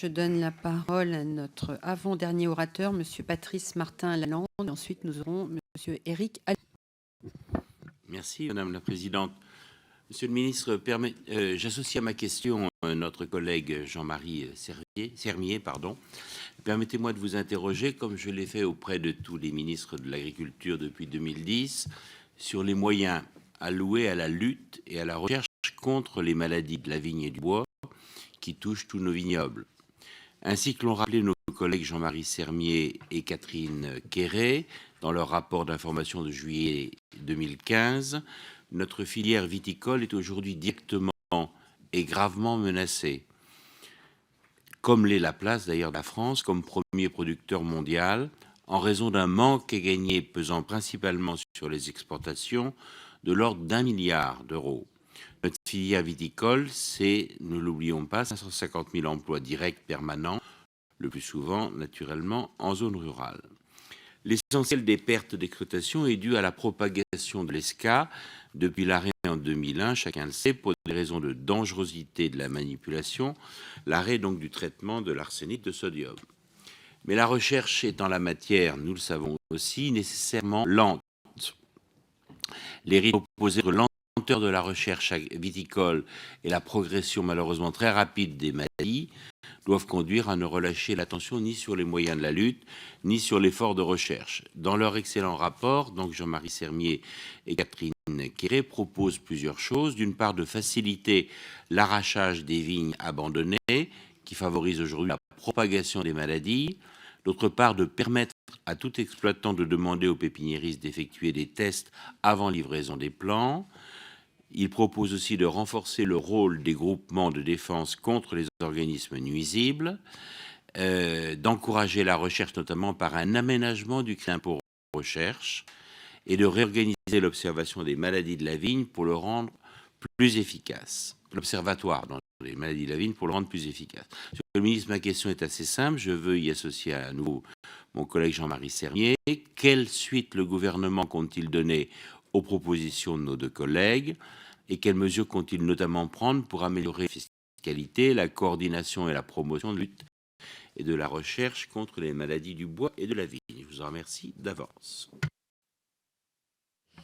Je donne la parole à notre avant-dernier orateur, Monsieur Patrice Martin-Lalande. Ensuite, nous aurons Monsieur Éric Alliot. Merci, Madame la Présidente. Monsieur le ministre, j'associe à ma question notre collègue Jean-Marie Sermier. Permettez-moi de vous interroger, comme je l'ai fait auprès de tous les ministres de l'Agriculture depuis 2010, sur les moyens alloués à la lutte et à la recherche contre les maladies de la vigne et du bois qui touchent tous nos vignobles. Ainsi que l'ont rappelé nos collègues Jean-Marie Sermier et Catherine Quéré dans leur rapport d'information de juillet 2015, notre filière viticole est aujourd'hui directement et gravement menacée, comme l'est la place d'ailleurs de la France comme premier producteur mondial, en raison d'un manque à gagner pesant principalement sur les exportations de l'ordre d'1 milliard d'euros. Notre filière viticole, c'est, ne l'oublions pas, 550 000 emplois directs permanents, le plus souvent, naturellement, en zone rurale. L'essentiel des pertes d'exploitation est dû à la propagation de l'ESCA depuis l'arrêt en 2001, chacun le sait, pour des raisons de dangerosité de la manipulation, l'arrêt donc du traitement de l'arsénite de sodium. Mais la recherche est en la matière, nous le savons aussi, nécessairement lente. Les rythmes opposés entre lenteur de la recherche viticole et la progression malheureusement très rapide des maladies doivent conduire à ne relâcher l'attention ni sur les moyens de la lutte, ni sur l'effort de recherche. Dans leur excellent rapport, donc Jean-Marie Sermier et Catherine Quéré proposent plusieurs choses. D'une part, de faciliter l'arrachage des vignes abandonnées, qui favorise aujourd'hui la propagation des maladies. D'autre part, de permettre à tout exploitant de demander aux pépiniéristes d'effectuer des tests avant livraison des plants. Il propose aussi de renforcer le rôle des groupements de défense contre les organismes nuisibles, d'encourager la recherche notamment par un aménagement du crédit d'impôt recherche et de réorganiser l'observation des maladies de la vigne pour le rendre plus efficace. L'observatoire dans les maladies de la vigne pour le rendre plus efficace. Monsieur le ministre, ma question est assez simple. Je veux y associer à nouveau mon collègue Jean-Marie Sermier. Quelle suite le gouvernement compte-t-il donner aux propositions de nos deux collègues et quelles mesures compte-t-il notamment prendre pour améliorer la fiscalité, la coordination et la promotion de la lutte et de la recherche contre les maladies du bois et de la vigne? Je vous en remercie d'avance.